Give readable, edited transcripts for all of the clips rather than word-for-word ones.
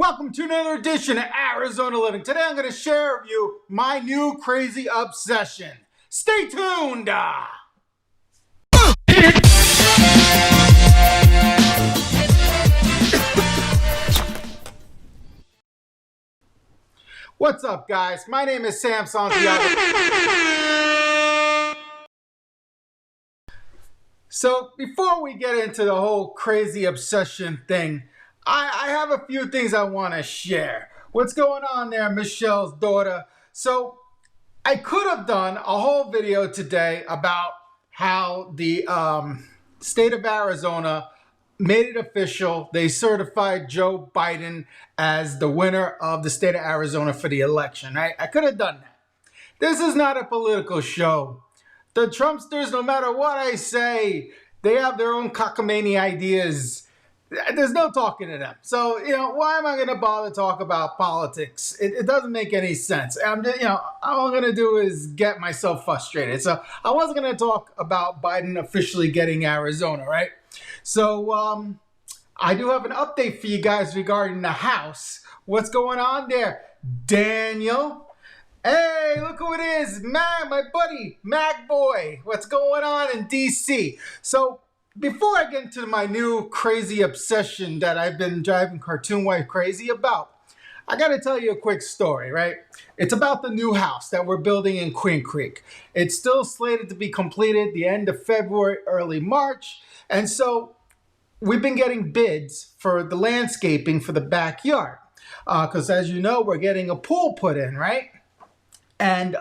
Welcome to another edition of Arizona Living. Today I'm going to share with you my new crazy obsession. Stay tuned! What's up, guys? My name is Sam Santiago. So before we get into the whole crazy obsession thing, I have a few things I want to share. What's going on there, Michelle's daughter? So I could have done a whole video today about how the state of Arizona made it official. They certified Joe Biden as the winner of the state of Arizona for the election, right? I could have done that. This is not a political show. The Trumpsters, no matter what I say, they have their own cockamamie ideas. There's no talking to them. So, why am I going to bother to talk about politics? It doesn't make any sense. All I'm going to do is get myself frustrated. So I wasn't going to talk about Biden officially getting Arizona, right? So I do have an update for you guys regarding the House. What's going on there, Daniel? Hey, look who it is, Mag, my buddy, Mag Boy. What's going on in D.C.? So before I get into my new crazy obsession that I've been driving Cartoon Wife crazy about, I got to tell you a quick story, right? It's about the new house that we're building in Queen Creek. It's still slated to be completed the end of February, early March. And so we've been getting bids for the landscaping for the backyard. Because as you know, we're getting a pool put in, right? And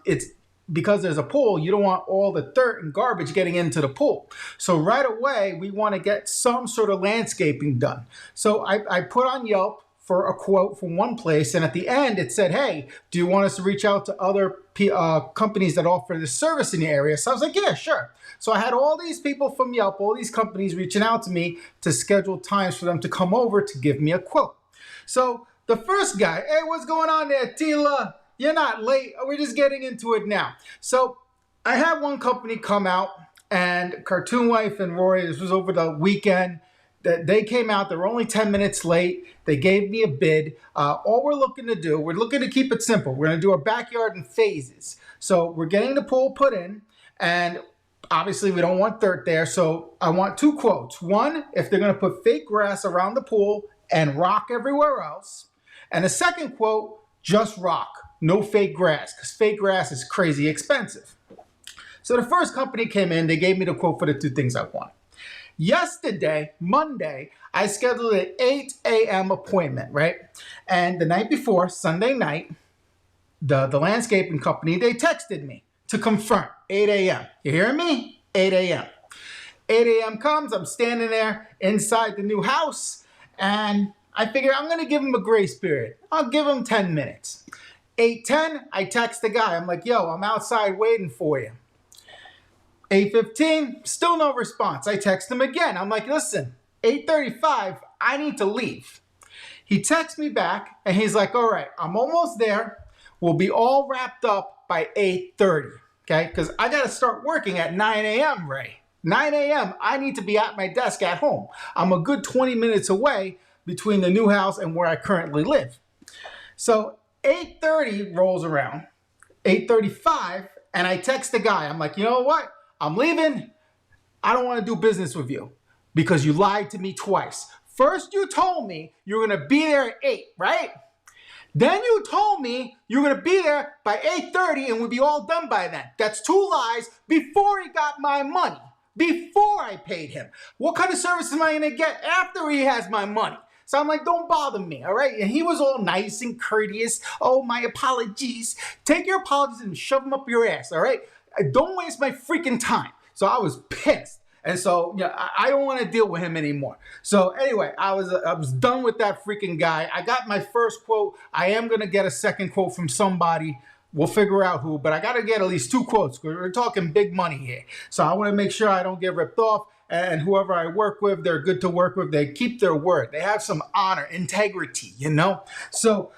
it's because there's a pool, you don't want all the dirt and garbage getting into the pool. So right away, we want to get some sort of landscaping done. So I put on Yelp for a quote from one place, and at the end it said, hey, do you want us to reach out to other companies that offer this service in the area? So I was like, yeah, sure. So I had all these people from Yelp, all these companies reaching out to me to schedule times for them to come over to give me a quote. So the first guy, hey, what's going on there, Tila? You're not late. We're just getting into it now. So I had one company come out, and Cartoon Wife and Rory, this was over the weekend, they came out. They were only 10 minutes late. They gave me a bid. All we're looking to do, we're looking to keep it simple. We're going to do a backyard in phases. So we're getting the pool put in, and obviously we don't want dirt there. So I want two quotes. One, if they're going to put fake grass around the pool and rock everywhere else. And the second quote, just rock. No fake grass, because fake grass is crazy expensive. So the first company came in, they gave me the quote for the two things I want. Yesterday, Monday, I scheduled an 8 a.m. appointment, right? And the night before, Sunday night, the landscaping company, they texted me to confirm 8 a.m. You hearing me? 8 a.m. 8 a.m. comes, I'm standing there inside the new house, and I figure I'm going to give them a grace period. I'll give them 10 minutes. 8:10, I text the guy. I'm like, yo, I'm outside waiting for you. 8:15, still no response. I text him again. I'm like, listen, 8:35, I need to leave. He texts me back, and he's like, all right, I'm almost there. We'll be all wrapped up by 8:30, okay? Because I got to start working at 9 a.m., Ray. 9 a.m., I need to be at my desk at home. I'm a good 20 minutes away between the new house and where I currently live. So 8:30 rolls around, 8:35, and I text the guy. I'm like, you know what? I'm leaving. I don't want to do business with you because you lied to me twice. First, you told me you were going to be there at 8, right? Then you told me you were going to be there by 8:30 and we'd be all done by then. That's two lies before he got my money, before I paid him. What kind of service am I going to get after he has my money? So I'm like, don't bother me, all right? And he was all nice and courteous. Oh, my apologies. Take your apologies and shove them up your ass, all right? Don't waste my freaking time. So I was pissed. And so I don't want to deal with him anymore. So anyway, I was done with that freaking guy. I got my first quote. I am going to get a second quote from somebody. We'll figure out who, but I got to get at least two quotes. We're talking big money here. So I want to make sure I don't get ripped off. And whoever I work with, they're good to work with. They keep their word. They have some honor, integrity, So,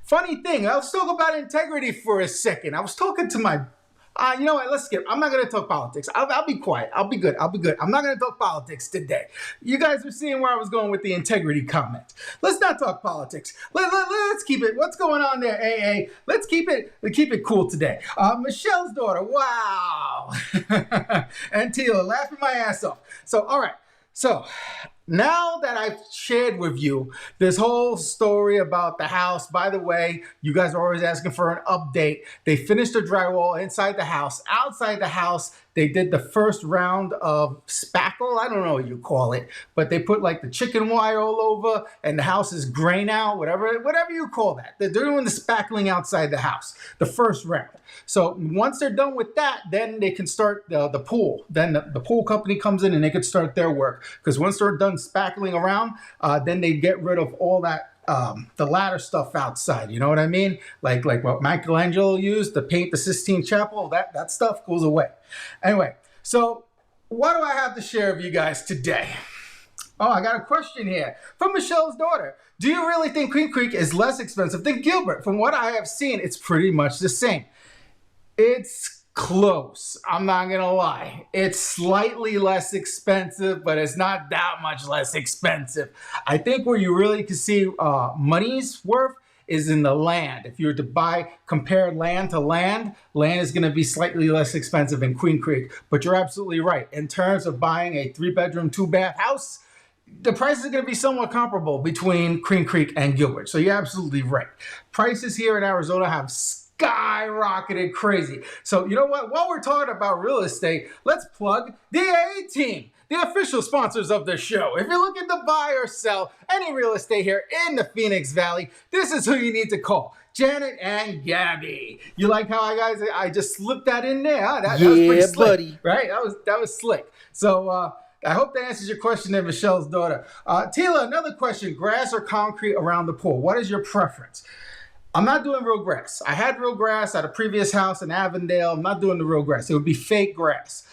funny thing, let's talk about integrity for a second. I was talking to my You know what? Let's skip. I'm not going to talk politics. I'll be quiet. I'll be good. I'm not going to talk politics today. You guys are seeing where I was going with the integrity comment. Let's not talk politics. Let's keep it. What's going on there, AA? Let's keep it cool today. Michelle's daughter. Wow. And Tila laughing my ass off. So, all right. So now that I've shared with you this whole story about the house, by the way, you guys are always asking for an update. They finished the drywall inside the house. Outside the house, they did the first round of spackle. I don't know what you call it, but they put like the chicken wire all over and the house is gray now, whatever you call that. They're doing the spackling outside the house, the first round. So once they're done with that, then they can start the pool. Then the pool company comes in and they can start their work. Because once they're done spackling around, then they get rid of all that the ladder stuff outside. You know what I mean? Like what Michelangelo used to paint the Sistine Chapel. That stuff goes away. Anyway, so what do I have to share with you guys today? Oh, I got a question here from Michelle's daughter. Do you really think Queen Creek is less expensive than Gilbert? From what I have seen, it's pretty much the same. It's close. I'm not going to lie. It's slightly less expensive, but it's not that much less expensive. I think where you really can see money's worth is in the land. If you were to compare land to land is going to be slightly less expensive in Queen Creek. But you're absolutely right. In terms of buying a 3-bedroom, 2-bath house, the price is going to be somewhat comparable between Queen Creek and Gilbert. So you're absolutely right. Prices here in Arizona have skyrocketed crazy. So you know what? While we're talking about real estate, let's plug the AA team, the official sponsors of the show. If you're looking to buy or sell any real estate here in the Phoenix Valley, this is who you need to call. Janet and Gabby. You like how I just slipped that in there? Huh? That was pretty slick, buddy. Right? That was slick. So I hope that answers your question there, Michelle's daughter. Tila, another question. Grass or concrete around the pool? What is your preference? I'm not doing real grass. I had real grass at a previous house in Avondale. I'm not doing the real grass. It would be fake grass.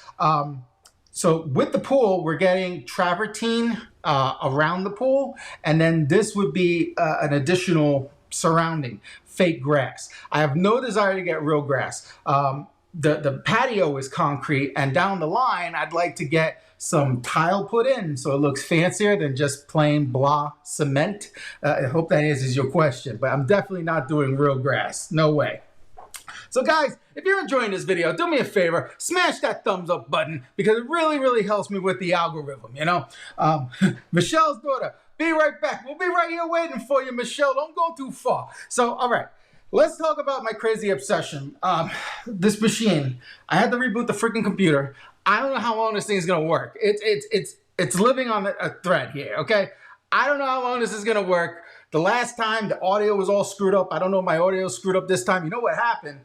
So with the pool, we're getting travertine around the pool, and then this would be an additional surrounding fake grass. I have no desire to get real grass. The patio is concrete, and down the line, I'd like to get some tile put in so it looks fancier than just plain blah cement. I hope that answers your question, but I'm definitely not doing real grass. No way. So guys, if you're enjoying this video, do me a favor, smash that thumbs up button because it really, really helps me with the algorithm, you know? Michelle's daughter, be right back. We'll be right here waiting for you, Michelle. Don't go too far. So, all right. Let's talk about my crazy obsession. This machine, I had to reboot the freaking computer. I don't know how long this thing is gonna work. It's living on a thread here, okay? I don't know how long this is gonna work. The last time the audio was all screwed up. I don't know if my audio is screwed up this time. You know what happened?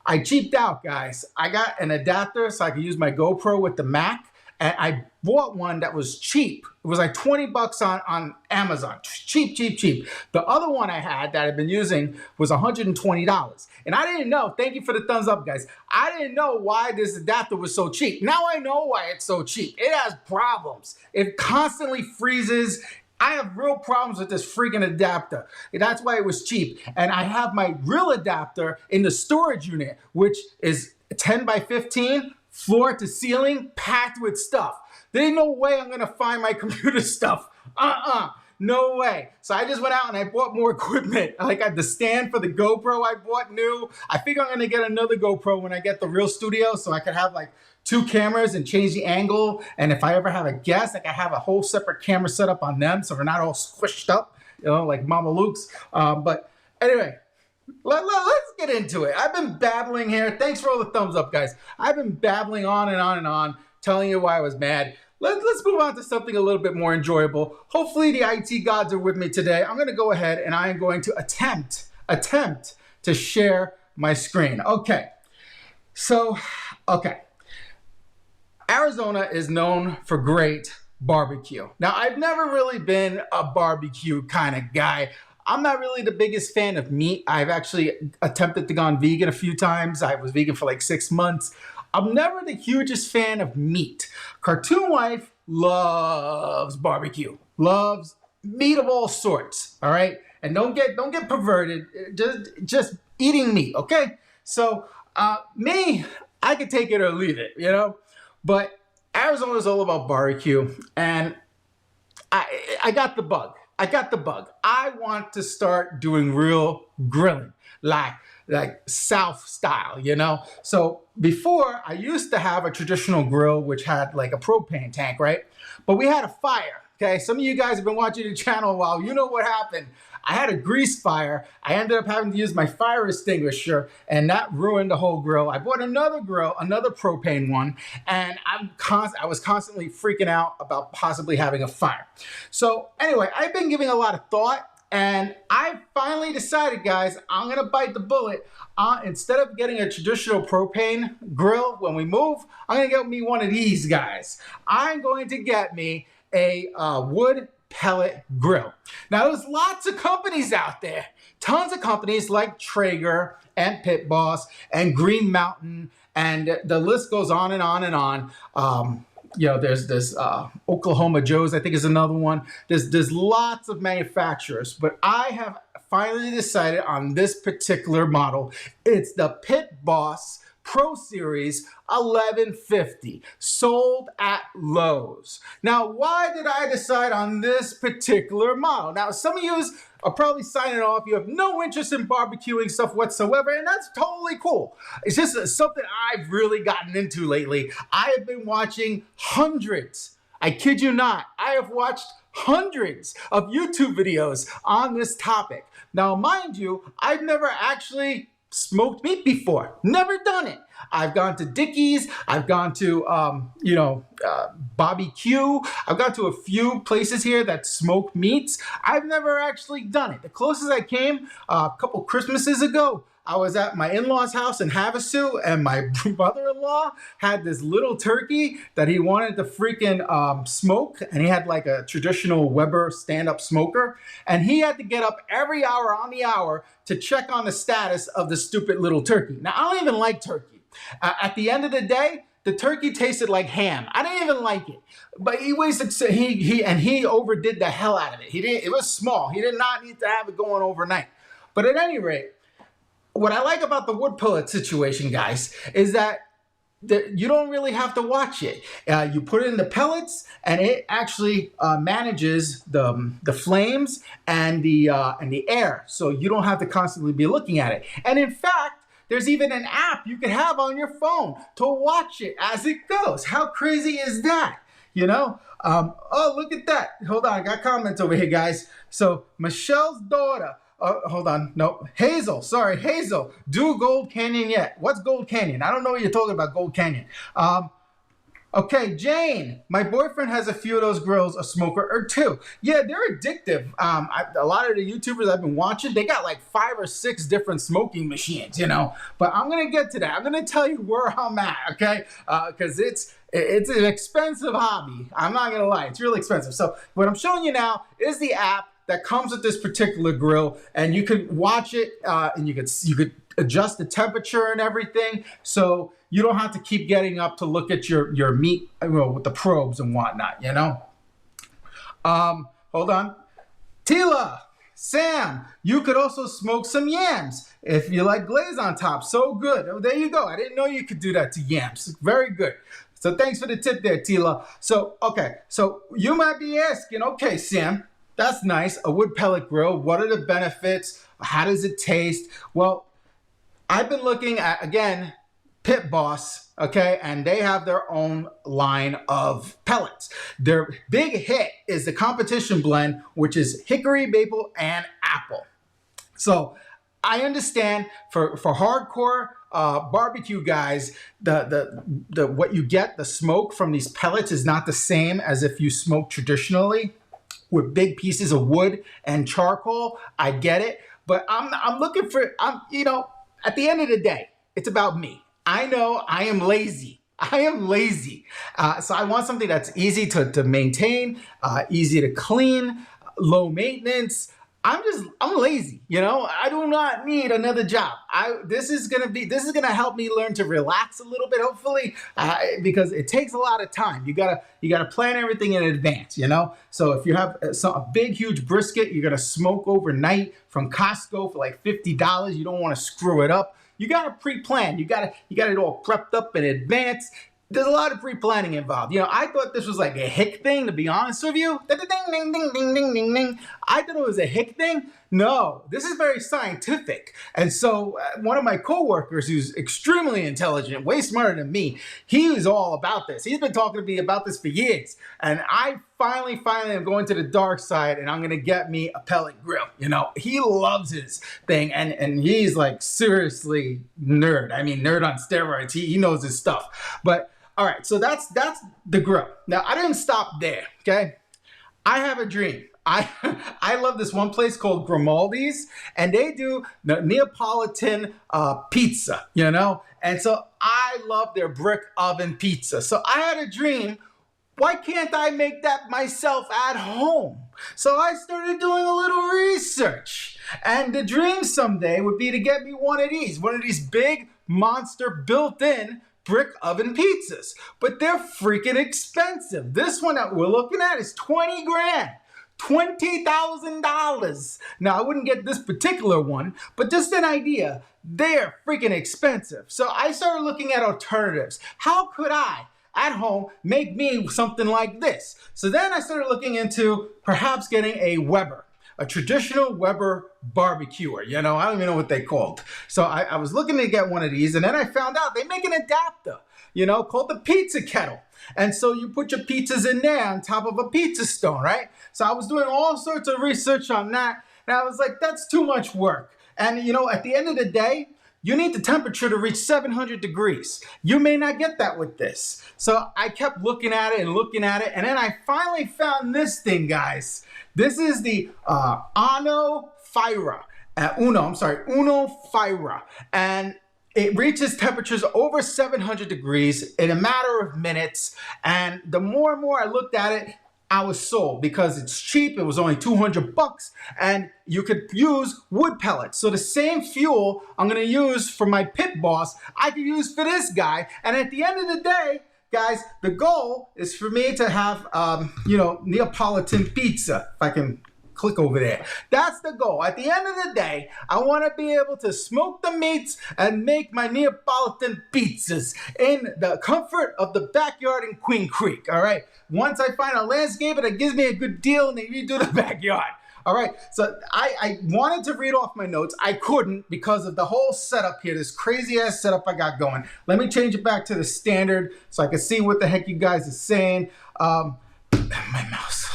I cheaped out, guys. I got an adapter so I could use my GoPro with the Mac. And I bought one that was cheap. It was like 20 bucks on Amazon. Cheap, cheap, cheap. The other one I had that I've been using was $120. And I didn't know, thank you for the thumbs up, guys. I didn't know why this adapter was so cheap. Now I know why it's so cheap. It has problems. It constantly freezes. I have real problems with this freaking adapter. That's why it was cheap. And I have my real adapter in the storage unit, which is 10 by 15. Floor to ceiling, packed with stuff. There ain't no way I'm gonna find my computer stuff. No way. So I just went out and I bought more equipment. I got the stand for the GoPro I bought new. I figure I'm gonna get another GoPro when I get the real studio so I could have like 2 cameras and change the angle. And if I ever have a guest, I can have a whole separate camera set up on them so they're not all squished up, you know, like Mama Luke's. But anyway, let's get into it. I've been babbling here. Thanks for all the thumbs up, guys. I've been babbling on and on and on, telling you why I was mad. Let's move on to something a little bit more enjoyable. Hopefully the IT gods are with me today. I'm going to go ahead and I am going to attempt to share my screen. Okay. So, Arizona is known for great barbecue. Now, I've never really been a barbecue kind of guy. I'm not really the biggest fan of meat. I've actually attempted to go on vegan a few times. I was vegan for like 6 months. I'm never the hugest fan of meat. Cartoon Wife loves barbecue, loves meat of all sorts, all right? And don't get perverted, just eating meat, okay? So me, I could take it or leave it, you know? But Arizona is all about barbecue, and I got the bug. I got the bug. I want to start doing real grilling, like South style, you know? So before, I used to have a traditional grill which had like a propane tank, right? But we had a fire, okay? Some of you guys have been watching the channel a while. You know what happened. I had a grease fire. I ended up having to use my fire extinguisher, and that ruined the whole grill. I bought another grill, another propane one, and I was constantly freaking out about possibly having a fire. So anyway, I've been giving a lot of thought, and I finally decided, guys, I'm gonna bite the bullet. Instead of getting a traditional propane grill when we move, I'm gonna get me one of these guys. I'm going to get me a wood pellet grill. Now, there's lots of companies out there, tons of companies like Traeger and Pit Boss and Green Mountain, and the list goes on and on and on. You know, there's this Oklahoma Joe's, I think, is another one. There's lots of manufacturers, but I have finally decided on this particular model. It's the Pit Boss Pro Series 1150, sold at Lowe's. Now, why did I decide on this particular model? Now, some of you are probably signing off. You have no interest in barbecuing stuff whatsoever, and that's totally cool. It's just something I've really gotten into lately. I have been watching hundreds, I kid you not, I have watched hundreds of YouTube videos on this topic. Now, mind you, I've never actually smoked meat before. Never done it. I've gone to Dickey's. I've gone to, BBQ. I've gone to a few places here that smoke meats. I've never actually done it. The closest I came a couple Christmases ago, I was at my in-laws' house in Havasu, and my brother-in-law had this little turkey that he wanted to freaking smoke, and he had like a traditional Weber stand-up smoker, and he had to get up every hour on the hour to check on the status of the stupid little turkey. Now, I don't even like turkey. At the end of the day, the turkey tasted like ham. I didn't even like it, but he overdid the hell out of it. It was small. He did not need to have it going overnight. But at any rate, what I like about the wood pellet situation, guys, is that you don't really have to watch it. You put it in the pellets, and it actually manages the flames and the air, so you don't have to constantly be looking at it. And in fact, there's even an app you can have on your phone to watch it as it goes. How crazy is that? You know? Oh, look at that. Hold on, I got comments over here, guys. So Michelle's daughter. Hold on. No, Hazel. Sorry, Hazel. Do Gold Canyon yet? What's Gold Canyon? I don't know what you're talking about, Gold Canyon. Okay, Jane. My boyfriend has a few of those grills, a smoker or two. Yeah, they're addictive. A lot of the YouTubers I've been watching, they got like 5 or 6 different smoking machines, you know. But I'm gonna get to that. I'm gonna tell you where I'm at, okay? Because it's an expensive hobby. I'm not gonna lie, it's really expensive. So what I'm showing you now is the app that comes with this particular grill, and you can watch it, and you could adjust the temperature and everything, so you don't have to keep getting up to look at your meat, you know, with the probes and whatnot, you know. Hold on, Tila, Sam, you could also smoke some yams if you like glaze on top. So good. Oh, there you go. I didn't know you could do that to yams. Very good. So thanks for the tip there, Tila. So okay, so you might be asking, okay, Sam, that's nice, a wood pellet grill. What are the benefits? How does it taste? Well, I've been looking at, again, Pit Boss, okay, and they have their own line of pellets. Their big hit is the competition blend, which is hickory, maple, and apple. So I understand for hardcore barbecue guys, the what you get, the smoke from these pellets is not the same as if you smoke traditionally with big pieces of wood and charcoal. I get it, but I'm looking for, you know, at the end of the day, it's about me. I know I am lazy. I am lazy. So I want something that's easy to maintain, easy to clean, low maintenance. I'm lazy, you know. I do not need another job. This is gonna help me learn to relax a little bit, hopefully, because it takes a lot of time. You gotta plan everything in advance, you know. So if you have a big, huge brisket, you're gonna smoke overnight from Costco for like $50. You don't want to screw it up. you gotta pre-plan. You got it all prepped up in advance. There's a lot of pre-planning involved. I thought this was like a hick thing, to be honest with you. Ding, ding, ding, ding, ding, ding, ding. I thought it was a hick thing. No, this is very scientific. And so one of my coworkers, who's extremely intelligent, way smarter than me, he was all about this. He's been talking to me about this for years. And I finally am going to the dark side, and I'm going to get me a pellet grill. He loves his thing, and he's like seriously nerd. I mean, nerd on steroids. He knows his stuff. But all right, so that's the grill. Now, I didn't stop there, okay? I have a dream. I love this one place called Grimaldi's, and they do Neapolitan pizza, And so I love their brick oven pizza. So I had a dream, why can't I make that myself at home? So I started doing a little research. And the dream someday would be to get me one of these big monster built-in brick oven pizzas. But they're freaking expensive. This one that we're looking at is 20 grand. $20,000. Now, I wouldn't get this particular one, but just an idea, they're freaking expensive. So I started looking at alternatives. How could I, at home, make me something like this? So then I started looking into perhaps getting a Weber, a traditional Weber barbecuer. I don't even know what they called. So I was looking to get one of these, and then I found out they make an adapter, called the pizza kettle. And so you put your pizzas in there on top of a pizza stone, right? So I was doing all sorts of research on that, and I was like, that's too much work. And at the end of the day, you need the temperature to reach 700 degrees. You may not get that with this. So I kept looking at it, and then I finally found this thing, guys. This is the Ooni Fyra. Ooni Fyra. And it reaches temperatures over 700 degrees in a matter of minutes. And the more and more I looked at it, I was sold because it's cheap. It was only $200, and you could use wood pellets. So the same fuel I'm gonna use for my pit boss, I could use for this guy. And at the end of the day, guys, the goal is for me to have, Neapolitan pizza. If I can click over there. That's the goal. At the end of the day, I want to be able to smoke the meats and make my Neapolitan pizzas in the comfort of the backyard in Queen Creek, all right? Once I find a landscaper that gives me a good deal and they redo the backyard. All right, so I wanted to read off my notes. I couldn't because of the whole setup here, this crazy-ass setup I got going. Let me change it back to the standard so I can see what the heck you guys are saying. My mouse.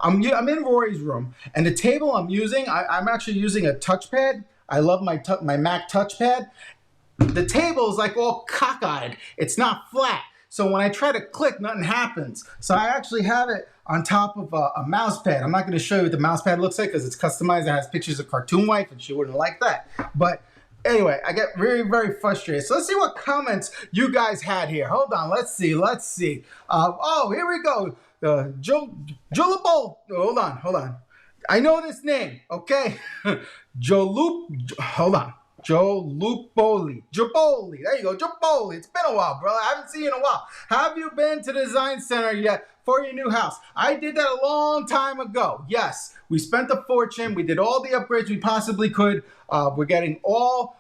I'm in Rory's room, and the table I'm using, I'm actually using a touchpad. I love my Mac touchpad. The table is like all cockeyed. It's not flat. So when I try to click, nothing happens. So I actually have it on top of a mouse pad. I'm not going to show you what the mouse pad looks like because it's customized. It has pictures of Cartoon Wife, and she wouldn't like that. But anyway, I get very, very frustrated. So let's see what comments you guys had here. Hold on. Let's see. Oh, here we go. Jolupol. Hold on. I know this name, okay? Hold on. Jolupoli. Jopoli. There you go. Jopoli. It's been a while, brother. I haven't seen you in a while. Have you been to the design center yet for your new house? I did that a long time ago. Yes, we spent a fortune. We did all the upgrades we possibly could. We're getting all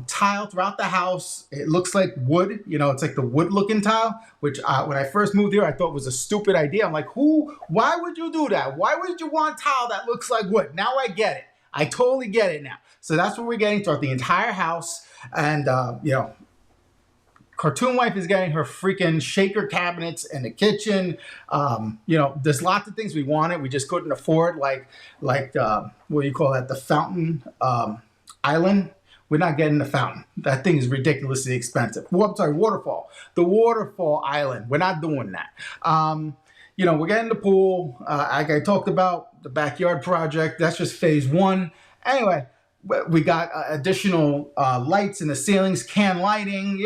tile throughout the house. It looks like wood, it's like the wood looking tile, which when I first moved here, I thought was a stupid idea. I'm like, why would you do that? Why would you want tile that looks like wood? Now I get it. I totally get it now. So that's what we're getting throughout the entire house. And, Cartoon Wife is getting her freaking shaker cabinets in the kitchen. There's lots of things we wanted. We just couldn't afford, like what do you call that? The fountain island. We're not getting the fountain. That thing is ridiculously expensive. Waterfall. The waterfall island. We're not doing that. We're getting the pool. Like I talked about, the backyard project. That's just phase one. Anyway, we got additional lights in the ceilings, can lighting.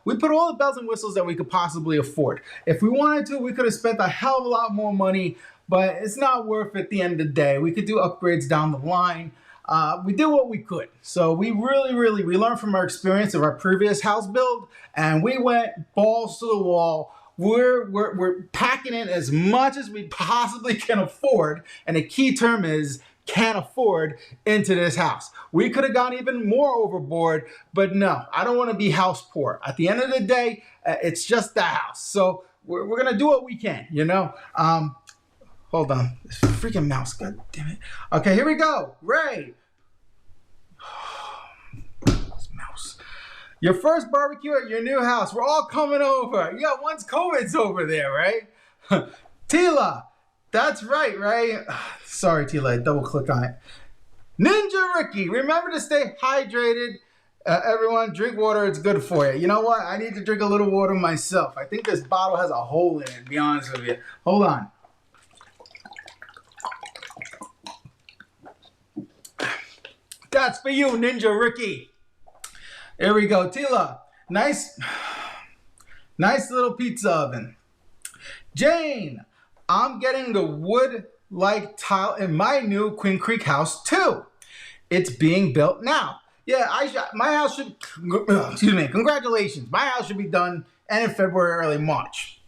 We put all the bells and whistles that we could possibly afford. If we wanted to, we could have spent a hell of a lot more money, but it's not worth it at the end of the day. We could do upgrades down the line. We did what we could. So we we learned from our experience of our previous house build, and we went balls to the wall. We're packing in as much as we possibly can afford, and the key term is can't afford into this house. We could have gone even more overboard, but no, I don't want to be house poor. At the end of the day, it's just the house. So we're going to do what we can, you know? Hold on. This freaking mouse, god damn it. Okay, here we go. Ray. This mouse. Your first barbecue at your new house. We're all coming over. Yeah, once COVID's over there, right? Tila. That's right, Ray. Sorry, Tila, I double click on it. Ninja Ricky, remember to stay hydrated. Everyone, drink water. It's good for you. You know what? I need to drink a little water myself. I think this bottle has a hole in it, to be honest with you. Hold on. That's for you, Ninja Ricky. Here we go. Tila, nice little pizza oven. Jane, I'm getting the wood-like tile in my new Queen Creek house too. It's being built now. Yeah, my house should, excuse me, congratulations. My house should be done end of February, early March.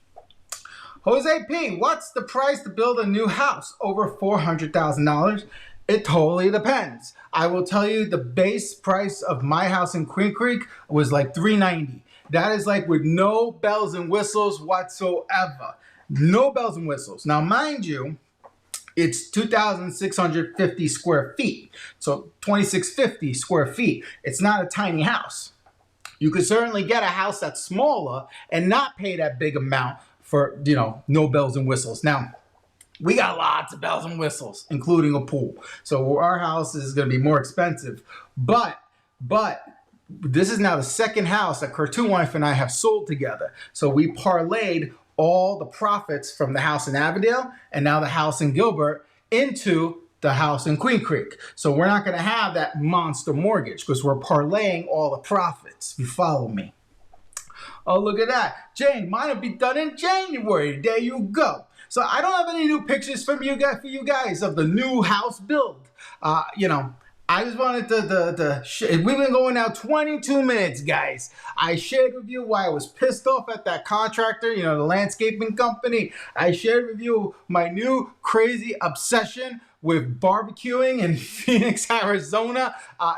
Jose P, what's the price to build a new house? Over $400,000? It totally depends. I will tell you the base price of my house in Queen Creek was like $390. That is like with no bells and whistles whatsoever. No bells and whistles. Now, mind you, it's 2,650 square feet. So 2,650 square feet. It's not a tiny house. You could certainly get a house that's smaller and not pay that big amount for, you know, no bells and whistles. Now, we got lots of bells and whistles, including a pool. So our house is going to be more expensive. But this is now the second house that Cartoon Wife and I have sold together. So we parlayed all the profits from the house in Avondale and now the house in Gilbert into the house in Queen Creek. So we're not going to have that monster mortgage because we're parlaying all the profits. You follow me? Oh, look at that. Jane, mine will be done in January. There you go. So I don't have any new pictures for you guys of the new house build. You know, I just wanted we've been going now 22 minutes, guys. I shared with you why I was pissed off at that contractor, you know, the landscaping company. I shared with you my new crazy obsession with barbecuing in Phoenix, Arizona.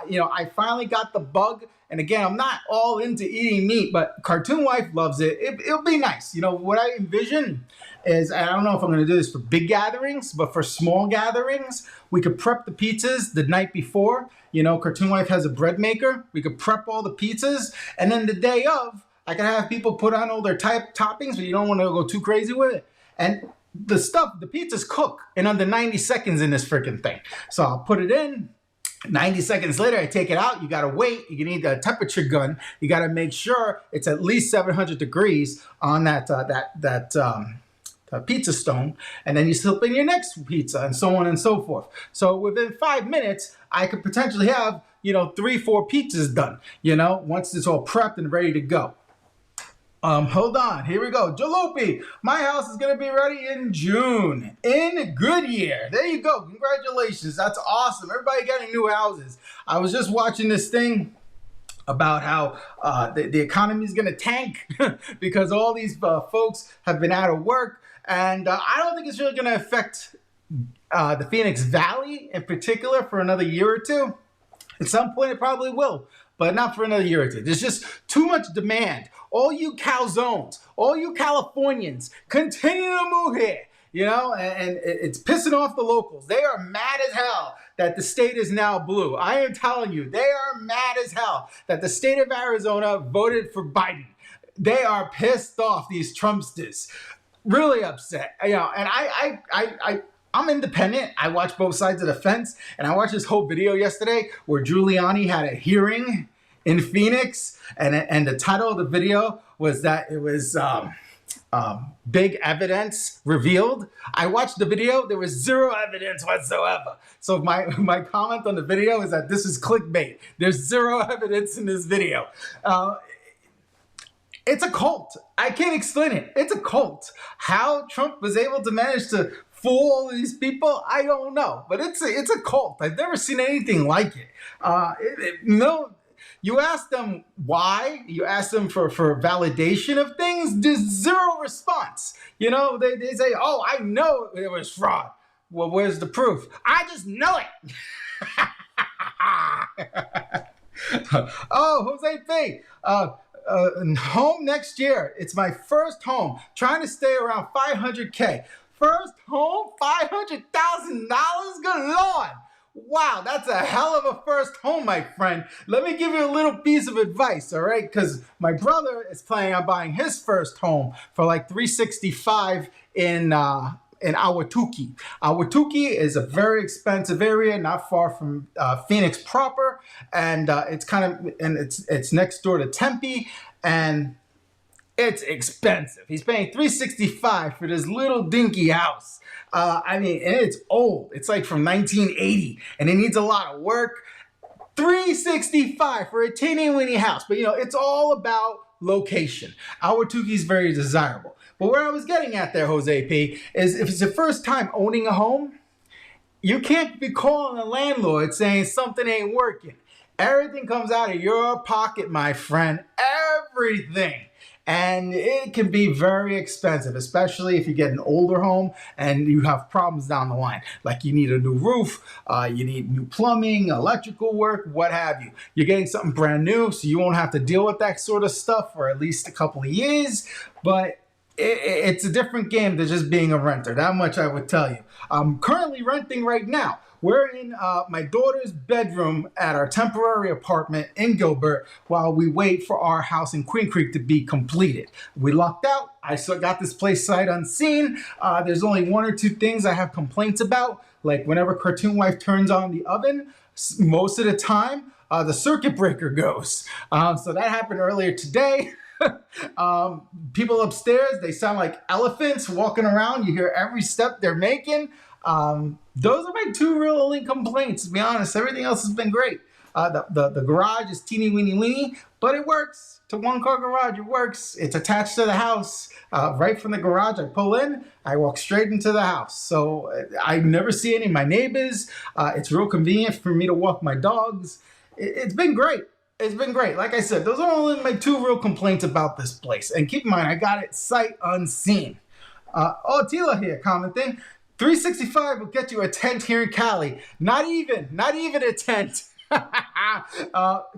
You know, I finally got the bug. And again, I'm not all into eating meat, but Cartoon Wife loves it. It'll be nice. You know, what I envision is, I don't know if I'm going to do this for big gatherings, but for small gatherings, we could prep the pizzas the night before. You know, Cartoon Wife has a bread maker. We could prep all the pizzas. And then the day of, I can have people put on all their toppings, but you don't want to go too crazy with it. And the pizzas cook in under 90 seconds in this freaking thing. So I'll put it in. 90 seconds later, I take it out. You got to wait. You need a temperature gun. You got to make sure it's at least 700 degrees on that pizza stone. And then you slip in your next pizza and so on and so forth. So within 5 minutes, I could potentially have, you know, 3-4 pizzas done, you know, once it's all prepped and ready to go. Hold on. Here we go. Jalopy. My house is going to be ready in June in Goodyear. There you go. Congratulations. That's awesome. Everybody getting new houses. I was just watching this thing about how the economy is going to tank because all these folks have been out of work. And I don't think it's really going to affect the Phoenix Valley in particular for another year or two. At some point, it probably will, but not for another year or two. There's just too much demand. All you calzones, all you Californians, continue to move here, you know, and it's pissing off the locals. They are mad as hell that the state is now blue. I am telling you, they are mad as hell that the state of Arizona voted for Biden. They are pissed off, these Trumpsters. Really upset, you know, and I'm independent. I watch both sides of the fence, and I watched this whole video yesterday where Giuliani had a hearing in Phoenix, and the title of the video was that it was big evidence revealed. I watched the video. There was zero evidence whatsoever. So my comment on the video is that this is clickbait. There's zero evidence in this video. It's a cult. I can't explain it. It's a cult. How Trump was able to manage to fool all these people, I don't know. But it's a cult. I've never seen anything like it. No, you ask them why. You ask them for validation of things. There's zero response. You know, they say, "Oh, I know it was fraud." Well, where's the proof? I just know it. Oh, Jose P. Home next year. It's my first home. Trying to stay around 500K. First home, $500,000? Good Lord. Wow, that's a hell of a first home, my friend. Let me give you a little piece of advice, all right? Because my brother is planning on buying his first home for like 365 in Ahwatukee. Ahwatukee is a very expensive area, not far from Phoenix proper, and it's next door to Tempe, and it's expensive. He's paying $365 for this little dinky house. And it's old. It's like from 1980, and it needs a lot of work. $365 for a teeny weeny house, but it's all about location. Ahwatukee is very desirable. But where I was getting at there, Jose P, is if it's your first time owning a home, you can't be calling the landlord saying something ain't working. Everything comes out of your pocket, my friend. Everything. And it can be very expensive, especially if you get an older home and you have problems down the line. Like you need a new roof, you need new plumbing, electrical work, what have you. You're getting something brand new, so you won't have to deal with that sort of stuff for at least a couple of years. But it's a different game than just being a renter. That much I would tell you. I'm currently renting right now. We're in my daughter's bedroom at our temporary apartment in Gilbert while we wait for our house in Queen Creek to be completed. We lucked out. I still got this place sight unseen. There's only one or two things I have complaints about, like whenever Cartoon Wife turns on the oven, most of the time the circuit breaker goes. So that happened earlier today. People upstairs, they sound like elephants walking around. You hear every step they're making. Those are my two real only complaints, to be honest. Everything else has been great. The garage is teeny weeny, but it works. It's a one-car garage. It works. It's attached to the house. Right from the garage, I pull in, I walk straight into the house. So I never see any of my neighbors. It's real convenient for me to walk my dogs. It's been great. It's been great. Like I said, those are only my two real complaints about this place. And keep in mind, I got it sight unseen. Tila here commenting. 365 will get you a tent here in Cali. Not even a tent.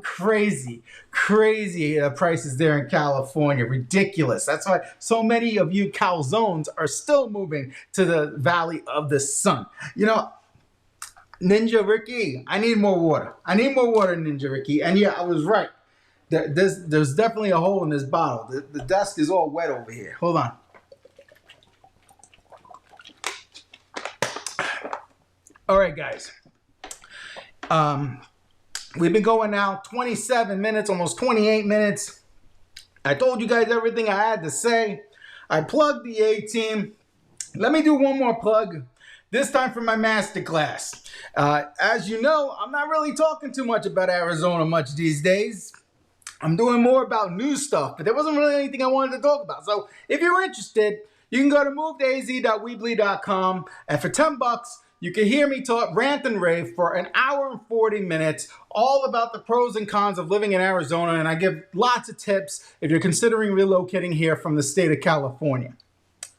Crazy prices there in California. Ridiculous. That's why so many of you calzones are still moving to the Valley of the Sun. Ninja Ricky, I need more water. Ninja Ricky. And yeah, I was right. There's definitely a hole in this bottle. The desk is all wet over here. Hold on. All right, guys. We've been going now 27 minutes, almost 28 minutes. I told you guys everything I had to say. I plugged the A-Team. Let me do one more plug. This time for my masterclass. As you know, I'm not really talking too much about Arizona much these days. I'm doing more about new stuff, but there wasn't really anything I wanted to talk about. So if you're interested, you can go to moveaz.weebly.com, and for $10, you can hear me talk, rant and rave for an hour and 40 minutes, all about the pros and cons of living in Arizona, and I give lots of tips if you're considering relocating here from the state of California.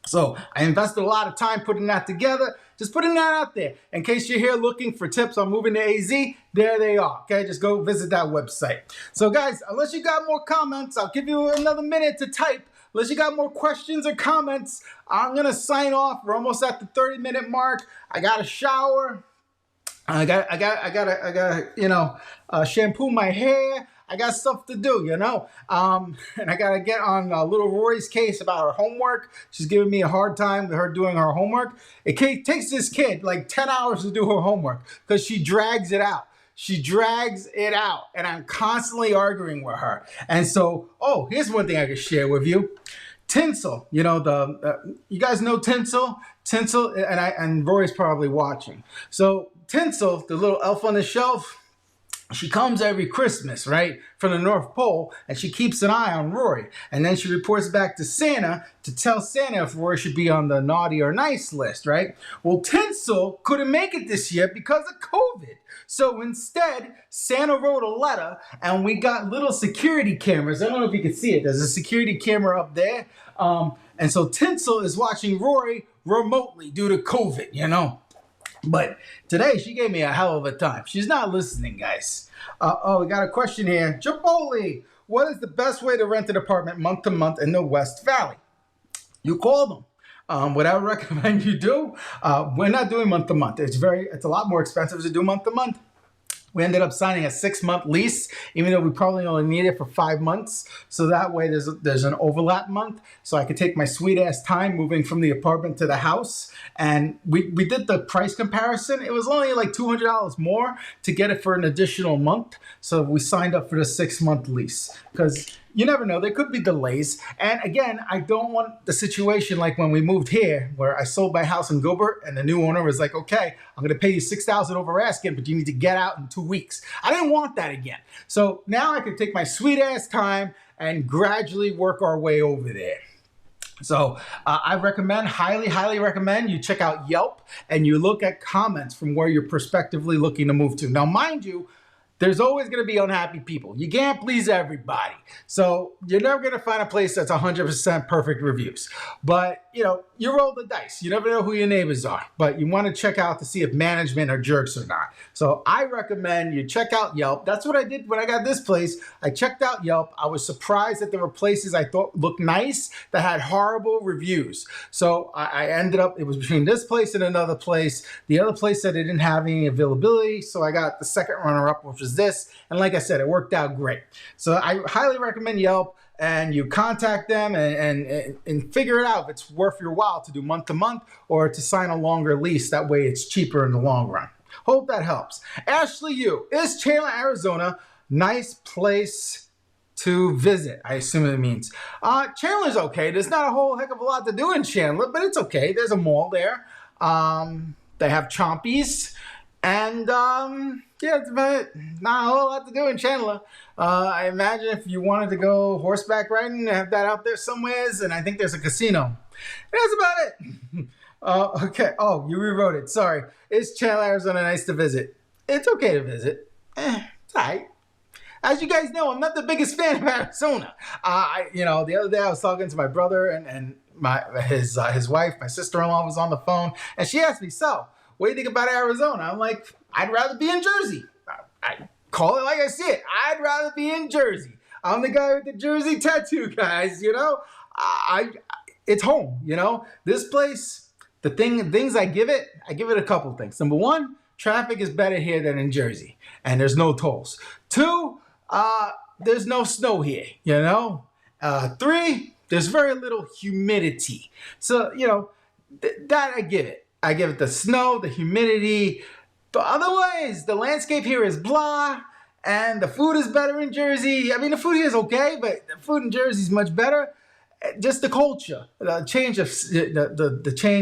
So I invested a lot of time putting that together, just putting that out there. In case you're here looking for tips on moving to AZ, there they are, okay? Just go visit that website. So guys, unless you got more comments, I'll give you another minute to type. Unless you got more questions or comments, I'm gonna sign off. We're almost at the 30-minute mark. I got a shower. I gotta shampoo my hair. I got stuff to do, and I gotta get on little Rory's case about her homework. She's giving me a hard time with her doing her homework. It takes this kid like 10 hours to do her homework because she drags it out. And I'm constantly arguing with her. And so, here's one thing I can share with you. Tinsel, you guys know Tinsel? Tinsel, and Rory's probably watching. So Tinsel, the little elf on the shelf, she comes every Christmas, right, from the North Pole, and she keeps an eye on Rory. And then she reports back to Santa to tell Santa if Rory should be on the naughty or nice list, right? Well, Tinsel couldn't make it this year because of COVID. So instead, Santa wrote a letter, and we got little security cameras. I don't know if you can see it. There's a security camera up there. And so Tinsel is watching Rory remotely due to COVID, But today she gave me a hell of a time. She's not listening, guys. We got a question here. Chipotle, what is the best way to rent an apartment month to month in the West Valley? You call them. What I would recommend you do, we're not doing month to month. It's a lot more expensive to do month to month. We ended up signing a 6-month lease, even though we probably only need it for 5 months. So that way there's an overlap month. So I could take my sweet ass time moving from the apartment to the house. And we did the price comparison. It was only like $200 more to get it for an additional month. So we signed up for the 6-month lease because you never know. There could be delays. And again, I don't want the situation like when we moved here where I sold my house in Gilbert and the new owner was like, okay, I'm going to pay you $6,000 over asking, but you need to get out in 2 weeks. I didn't want that again. So now I can take my sweet ass time and gradually work our way over there. So I recommend, highly recommend you check out Yelp and you look at comments from where you're prospectively looking to move to. Now, mind you, there's always going to be unhappy people. You can't please everybody. So you're never going to find a place that's 100% perfect reviews. But, you roll the dice. You never know who your neighbors are. But you want to check out to see if management are jerks or not. So I recommend you check out Yelp. That's what I did when I got this place. I checked out Yelp. I was surprised that there were places I thought looked nice that had horrible reviews. So I ended up, it was between this place and another place. The other place said they didn't have any availability. So I got the second runner-up, which was this. And like I said, it worked out great. So I highly recommend Yelp. And you contact them and figure it out if it's worth your while to do month to month or to sign a longer lease. That way it's cheaper in the long run. Hope that helps. Ashley Yu, is Chandler, Arizona nice place to visit? I assume it means. Chandler's okay. There's not a whole heck of a lot to do in Chandler, but it's okay. There's a mall there. They have Chompies. And yeah, that's about it. Not a whole lot to do in Chandler. I imagine if you wanted to go horseback riding, have that out there somewheres, and I think there's a casino. That's about it. Okay. Oh, you rewrote it. Sorry. Is Chandler, Arizona nice to visit? It's okay to visit. It's all right. As you guys know, I'm not the biggest fan of Arizona. The other day I was talking to my brother and his wife, my sister-in-law was on the phone, and she asked me, so, what do you think about Arizona? I'm like, I'd rather be in Jersey. I call it like I see it. I'd rather be in Jersey. I'm the guy with the Jersey tattoo, guys. It's home. This place. The things I give it a couple things. Number one, traffic is better here than in Jersey, and there's no tolls. 2, there's no snow here. 3, there's very little humidity. So that I give it. I give it the snow, the humidity. But otherwise, the landscape here is blah, and the food is better in Jersey. I mean, the food here is okay, but the food in Jersey is much better. Just the culture, the change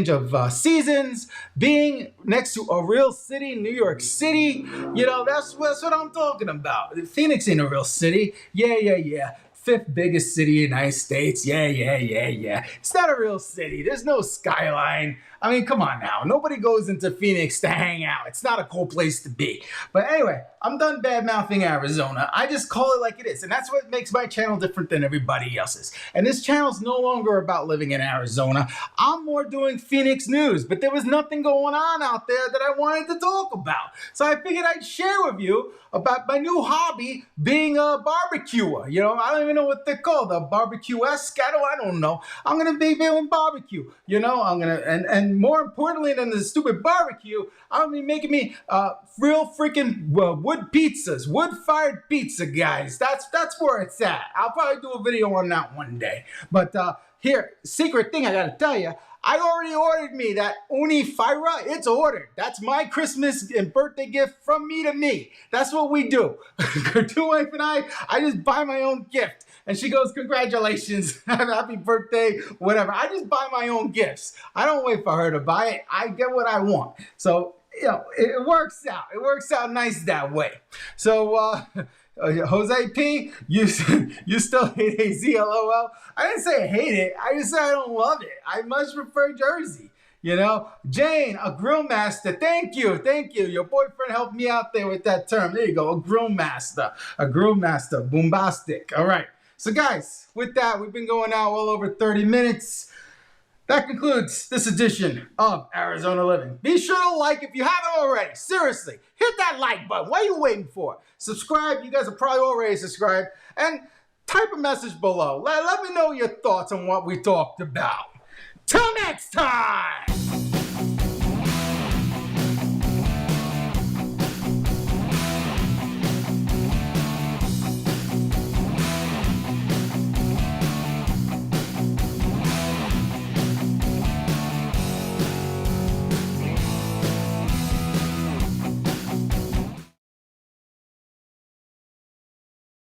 of seasons, being next to a real city, New York City. That's what I'm talking about. Phoenix ain't a real city. Yeah. 5th biggest city in the United States. Yeah. It's not a real city. There's no skyline. I mean, come on now. Nobody goes into Phoenix to hang out. It's not a cool place to be. But anyway, I'm done bad-mouthing Arizona. I just call it like it is. And that's what makes my channel different than everybody else's. And this channel's no longer about living in Arizona. I'm more doing Phoenix news. But there was nothing going on out there that I wanted to talk about. So I figured I'd share with you about my new hobby being a barbecuer. I don't even know what they're called. A barbecue-esque? I don't know. I'm going to be doing barbecue. I'm going to... And more importantly than the stupid barbecue, I'm going to be making me real freaking wood pizzas. Wood-fired pizza, guys. That's where it's at. I'll probably do a video on that one day. But here, secret thing I got to tell you. I already ordered me that Ooni Fyra. It's ordered. That's my Christmas and birthday gift from me to me. That's what we do. Cartoon wife and I just buy my own gift. And she goes, congratulations, happy birthday, whatever. I just buy my own gifts. I don't wait for her to buy it. I get what I want. So, it works out. It works out nice that way. So, Jose P, you still hate AZ, LOL. I didn't say I hate it. I just said I don't love it. I much prefer Jersey. Jane, a grill master. Thank you. Your boyfriend helped me out there with that term. There you go, a grill master. Bombastic. All right. So guys, with that, we've been going now well over 30 minutes. That concludes this edition of Arizona Living. Be sure to like if you haven't already. Seriously, hit that like button. What are you waiting for? Subscribe. You guys are probably already subscribed. And type a message below. Let me know your thoughts on what we talked about. Till next time!